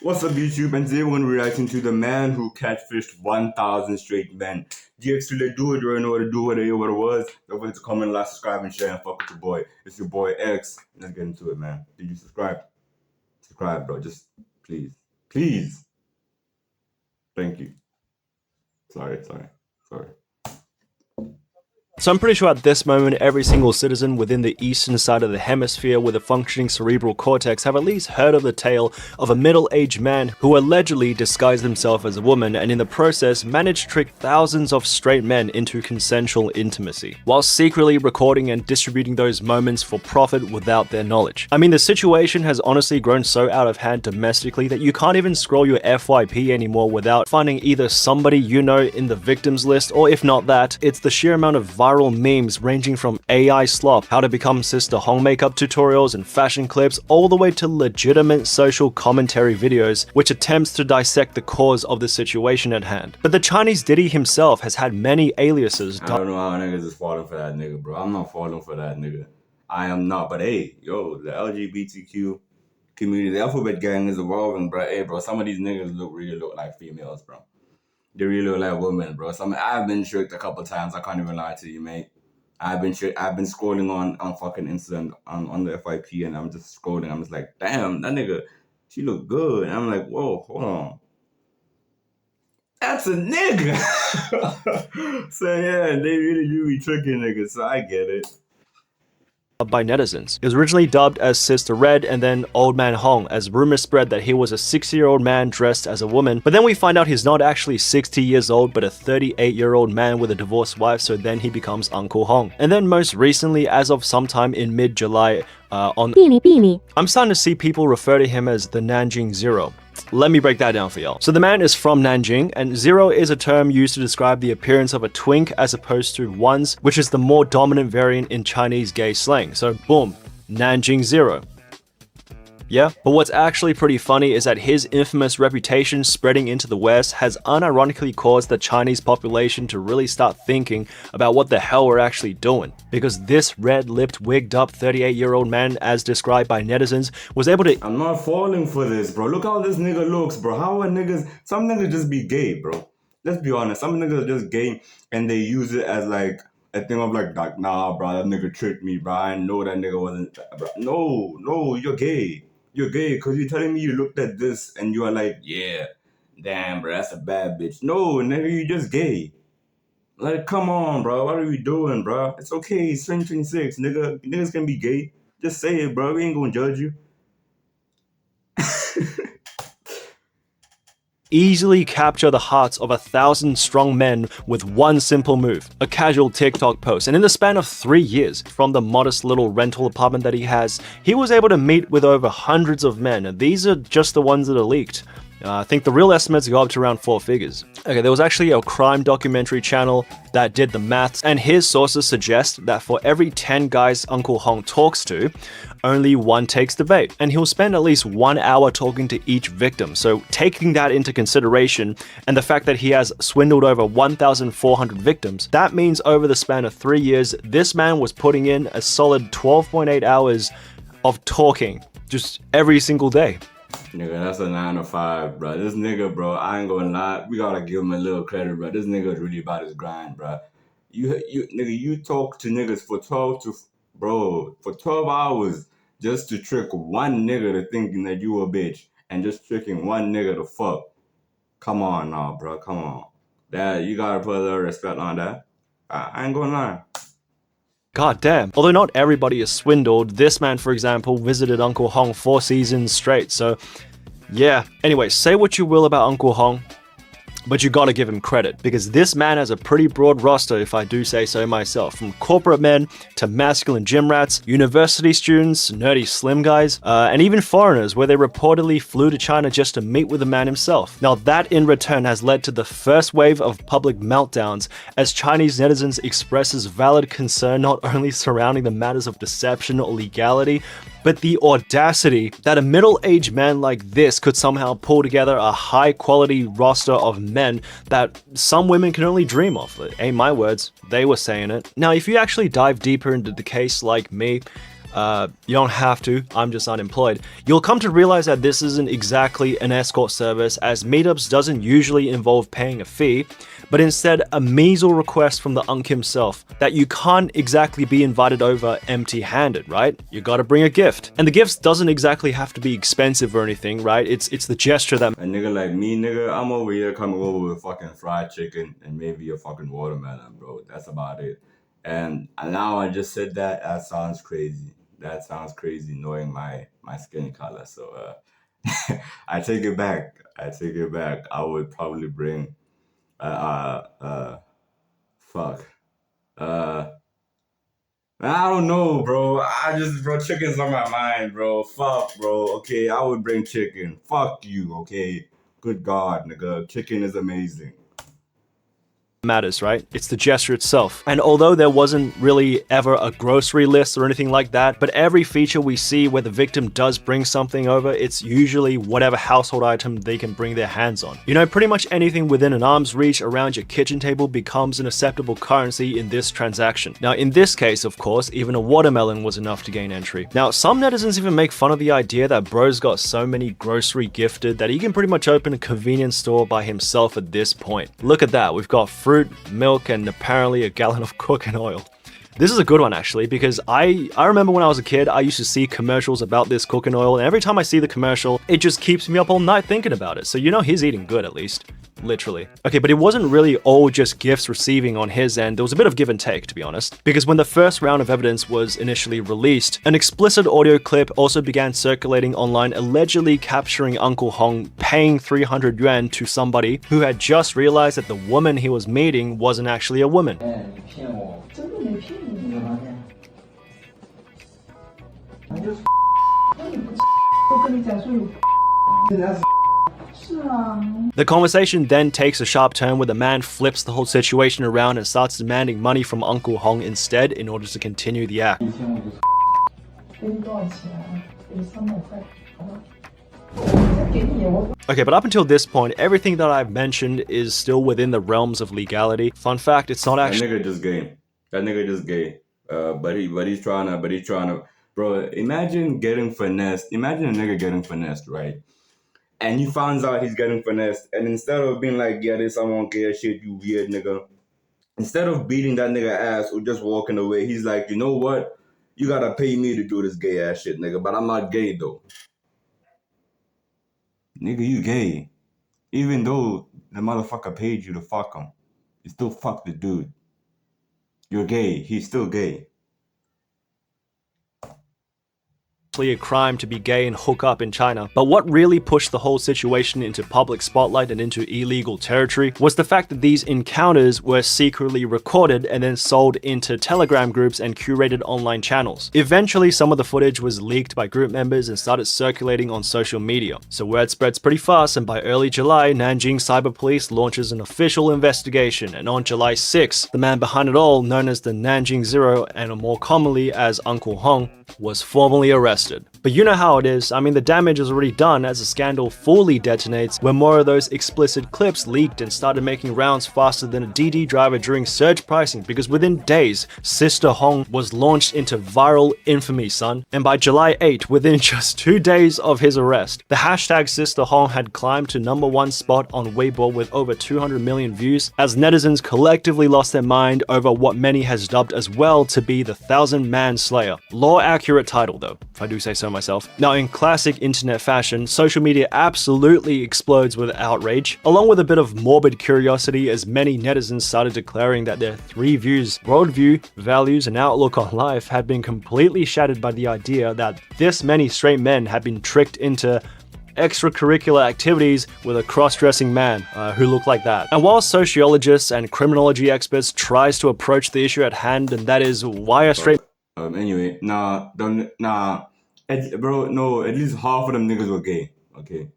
What's up, YouTube? And today we're going to be reacting to the man who catfished 1,000 straight men. DX really do it, you already know what to do, what it was. Don't forget to comment, like, subscribe, and share, and fuck with your boy. It's your boy X. Let's get into it, man. Did you subscribe? Subscribe, bro. Just please. Please. Thank you. Sorry. So I'm pretty sure at this moment, every single citizen within the eastern side of the hemisphere with a functioning cerebral cortex have at least heard of the tale of a middle-aged man who allegedly disguised himself as a woman and in the process managed to trick thousands of straight men into consensual intimacy, while secretly recording and distributing those moments for profit without their knowledge. I mean, the situation has honestly grown so out of hand domestically that you can't even scroll your FYP anymore without finding either somebody you know in the victims list, or if not that, it's the sheer amount of viral memes ranging from AI slop, how to become Sister Hong makeup tutorials and fashion clips, all the way to legitimate social commentary videos which attempts to dissect the cause of the situation at hand. But the Chinese Diddy himself has had many aliases. I don't know how niggas is falling for that nigga, bro. I'm not falling for that nigga. I am not. But hey, yo, the LGBTQ community, the alphabet gang is evolving, bro. Hey, bro, some of these niggas really look like females, bro. They really look like women, bro. I've been tricked a couple times. I can't even lie to you, mate. I've been scrolling on fucking Instagram on the FYP, and I'm just scrolling. I'm just like, damn, that nigga, she look good. And I'm like, whoa, hold on. That's a nigga. So yeah, they really do be tricking niggas, so I get it. By netizens. He was originally dubbed as Sister Red and then Old Man Hong, as rumors spread that he was a 60-year-old man dressed as a woman, but then we find out he's not actually 60 years old but a 38-year-old man with a divorced wife, so then he becomes Uncle Hong. And then most recently, as of sometime in mid-July, on Beanie, I'm starting to see people refer to him as the Nanjing Zero. Let me break that down for y'all. So the man is from Nanjing, and zero is a term used to describe the appearance of a twink as opposed to ones, which is the more dominant variant in Chinese gay slang. So boom, Nanjing Zero. Yeah, but what's actually pretty funny is that his infamous reputation spreading into the West has unironically caused the Chinese population to really start thinking about what the hell we're actually doing. Because this red-lipped, wigged-up 38-year-old man, as described by netizens, was able to— I'm not falling for this, bro. Look how this nigga looks, bro. How are niggas— some niggas just be gay, bro. Let's be honest. Some niggas are just gay, and they use it as like a thing of like, nah, bro, that nigga tricked me, bro. I know that nigga wasn't, bro. No, you're gay. You're gay because you're telling me you looked at this and you are like, yeah, damn, bro, that's a bad bitch. No, nigga, you just gay. Like, come on, bro. What are we doing, bro? It's okay. It's 2026, nigga. Niggas can be gay. Just say it, bro. We ain't gonna judge you. easily capture the hearts of 1,000 strong men with one simple move, a casual TikTok post. And in the span of 3 years, from the modest little rental apartment that he has, he was able to meet with over hundreds of men, and these are just the ones that are leaked. I think the real estimates go up to around 4 figures. Okay, there was actually a crime documentary channel that did the maths, and his sources suggest that for every 10 guys Uncle Hong talks to, only one takes the bait, and he'll spend at least 1 hour talking to each victim. So taking that into consideration, and the fact that he has swindled over 1,400 victims, that means over the span of 3 years, this man was putting in a solid 12.8 hours of talking, just every single day. Nigga, that's a 9 to 5, bro. This nigga, bro, I ain't gonna lie. We gotta give him a little credit, bro. This nigga is really about his grind, bro. You talk to niggas for 12 hours just to trick one nigga to thinking that you a bitch and just tricking one nigga to fuck. Come on now, bro. Come on. That, you gotta put a little respect on that. I ain't gonna lie. God damn. Although not everybody is swindled, this man, for example, visited Uncle Hong 4 seasons straight, so yeah. Anyway, say what you will about Uncle Hong, but you gotta give him credit, because this man has a pretty broad roster, if I do say so myself, from corporate men to masculine gym rats, university students, nerdy slim guys, and even foreigners, where they reportedly flew to China just to meet with the man himself. Now that in return has led to the first wave of public meltdowns, as Chinese netizens expresses valid concern not only surrounding the matters of deception or legality, but the audacity that a middle-aged man like this could somehow pull together a high-quality roster of men that some women can only dream of. It ain't my words, they were saying it. Now, if you actually dive deeper into the case like me, You don't have to, I'm just unemployed. You'll come to realize that this isn't exactly an escort service, as meetups doesn't usually involve paying a fee, but instead a measly request from the unk himself that you can't exactly be invited over empty-handed, right? You gotta bring a gift. And the gift doesn't exactly have to be expensive or anything, right? It's the gesture that a nigga like me, nigga, I'm over here coming over with fucking fried chicken and maybe a fucking watermelon, bro. That's about it. And now I just said that sounds crazy. That sounds crazy knowing my skin color. So I take it back. I take it back. I would probably bring fuck. I don't know, bro. Bro, chicken's on my mind, bro. Fuck, bro. Okay, I would bring chicken. Fuck you, okay? Good God, nigga. Chicken is amazing. matters, right? It's the gesture itself. And although there wasn't really ever a grocery list or anything like that, but every feature we see where the victim does bring something over, it's usually whatever household item they can bring their hands on. You know, pretty much anything within an arm's reach around your kitchen table becomes an acceptable currency in this transaction. Now, in this case, of course, even a watermelon was enough to gain entry. Now, some netizens even make fun of the idea that bro's got so many grocery gifted that he can pretty much open a convenience store by himself at this point. Look at that, we've got fruit, milk, and apparently a gallon of cooking oil. This is a good one actually, because I remember when I was a kid, I used to see commercials about this cooking oil, and every time I see the commercial, it just keeps me up all night thinking about it. So you know he's eating good at least. Literally. Okay, but it wasn't really all just gifts receiving on his end. There was a bit of give and take, to be honest. Because when the first round of evidence was initially released, an explicit audio clip also began circulating online, allegedly capturing Uncle Hong paying 300 yuan to somebody who had just realized that the woman he was meeting wasn't actually a woman. The conversation then takes a sharp turn where the man flips the whole situation around and starts demanding money from Uncle Hong instead in order to continue the act. Okay, but up until this point, everything that I've mentioned is still within the realms of legality. Fun fact, it's not actually— That nigga just gay. That nigga just gay. But he's trying to, bro, imagine getting finessed. Imagine a nigga getting finessed, right? And you finds out he's getting finessed, and instead of being like, yeah, this I won't care shit, you weird nigga, instead of beating that nigga ass or just walking away, he's like, you know what? You gotta pay me to do this gay ass shit, nigga, but I'm not gay though. Nigga, you gay. Even though the motherfucker paid you to fuck him, you still fuck the dude. You're gay. He's still gay. a crime to be gay and hook up in China. But what really pushed the whole situation into public spotlight and into illegal territory was the fact that these encounters were secretly recorded and then sold into Telegram groups and curated online channels. Eventually, some of the footage was leaked by group members and started circulating on social media. So word spreads pretty fast, and by early July, Nanjing Cyber Police launches an official investigation, and on July 6th, the man behind it all, known as the Nanjing Zero and more commonly as Uncle Hong, was formally arrested. But you know how it is. I mean, the damage is already done as the scandal fully detonates when more of those explicit clips leaked and started making rounds faster than a DD driver during surge pricing, because within days, Sister Hong was launched into viral infamy, son. And by July 8, within just 2 days of his arrest, the hashtag Sister Hong had climbed to #1 spot on Weibo with over 200 million views, as netizens collectively lost their mind over what many has dubbed as well to be the 1,000-man slayer. Law accurate title though, if I do say so myself. Now, in classic internet fashion, social media absolutely explodes with outrage, along with a bit of morbid curiosity, as many netizens started declaring that their 3 views, worldview, values, and outlook on life had been completely shattered by the idea that this many straight men had been tricked into extracurricular activities with a cross-dressing man who looked like that. And while sociologists and criminology experts tries to approach the issue at hand, and that is why a straight— Anyway, bro, no, at least half of them niggas were gay, okay?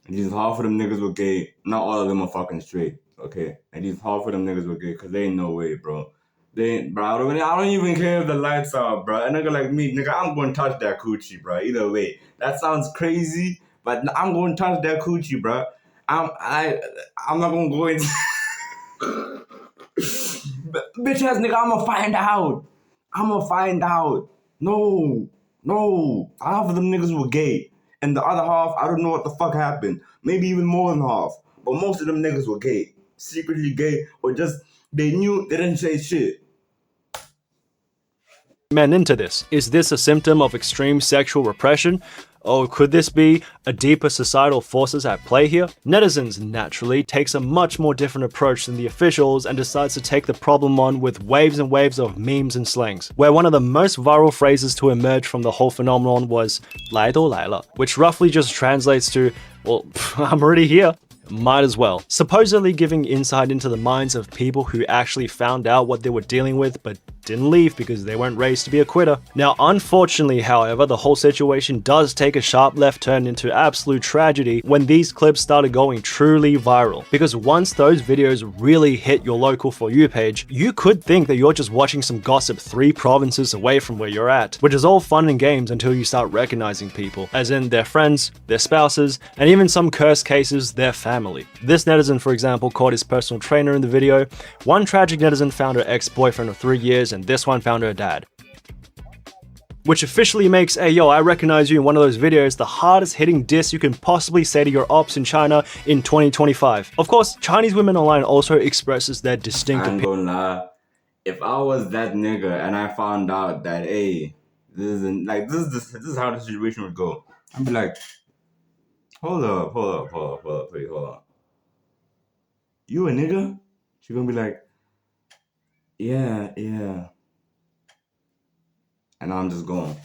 At least half of them niggas were gay. Not all of them are fucking straight, okay? At least half of them niggas were gay, cause they ain't no way, bro. They ain't, bro, I don't even care if the lights are, bro. A nigga like me, nigga, I'm gonna touch that coochie, bro. Either way. That sounds crazy, but I'm gonna touch that coochie, bro. I'm not gonna go in. Bitch ass nigga, I'ma find out. No, half of them niggas were gay. And the other half, I don't know what the fuck happened. Maybe even more than half. But most of them niggas were gay. Secretly gay, or just, they knew, they didn't say shit. Men into this? Is this a symptom of extreme sexual repression? Or could this be a deeper societal forces at play here? Netizens, naturally, takes a much more different approach than the officials and decides to take the problem on with waves and waves of memes and slangs, where one of the most viral phrases to emerge from the whole phenomenon was 来都来了, which roughly just translates to, well, I'm already here. Might as well. Supposedly giving insight into the minds of people who actually found out what they were dealing with but didn't leave because they weren't raised to be a quitter. Now, unfortunately, however, the whole situation does take a sharp left turn into absolute tragedy when these clips started going truly viral. Because once those videos really hit your local For You page, you could think that you're just watching some gossip 3 provinces away from where you're at, which is all fun and games until you start recognizing people, as in their friends, their spouses, and even some cursed cases, their family. This netizen, for example, caught his personal trainer in the video. One tragic netizen found her ex-boyfriend of 3 years, and this one found her dad. Which officially makes, hey yo, I recognize you in one of those videos, the hardest hitting diss you can possibly say to your ops in China in 2025. Of course, Chinese women online also expresses their distinct I ain't gonna lie. If I was that nigga and I found out that, hey, this is how the situation would go, I'd be like, hold up, please, hold on. You a nigga? She gonna be like, yeah. And I'm just going.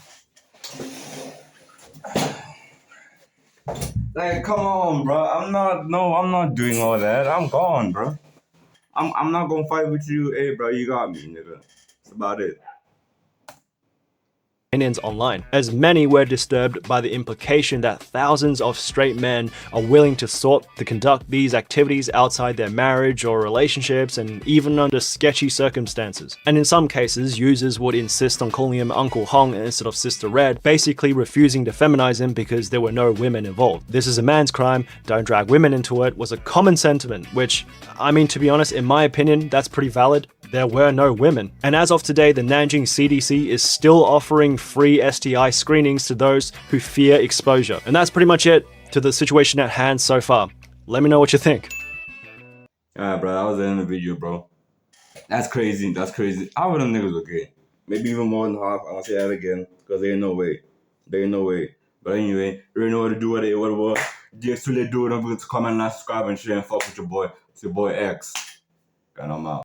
Like, come on, bro. I'm not doing all that. I'm gone, bro. I'm not gonna fight with you. Hey, bro, you got me, nigga. That's about it. Opinions online, as many were disturbed by the implication that thousands of straight men are willing to conduct these activities outside their marriage or relationships and even under sketchy circumstances. And in some cases, users would insist on calling him Uncle Hong instead of Sister Red, basically refusing to feminize him because there were no women involved. This is a man's crime, don't drag women into it, was a common sentiment, which, I mean, to be honest, in my opinion, that's pretty valid. There were no women. And as of today, the Nanjing CDC is still offering free STI screenings to those who fear exposure. And that's pretty much it to the situation at hand so far. Let me know what you think. Alright, bro, that was the end of the video, bro. That's crazy. Half of them niggas were gay. Maybe even more than half. I'm gonna say that again, because there ain't no way. But anyway, you already know what to do with it, whatever. Just to let do it, don't forget to comment, like, subscribe, and share, and fuck with your boy. It's your boy X. And I'm out.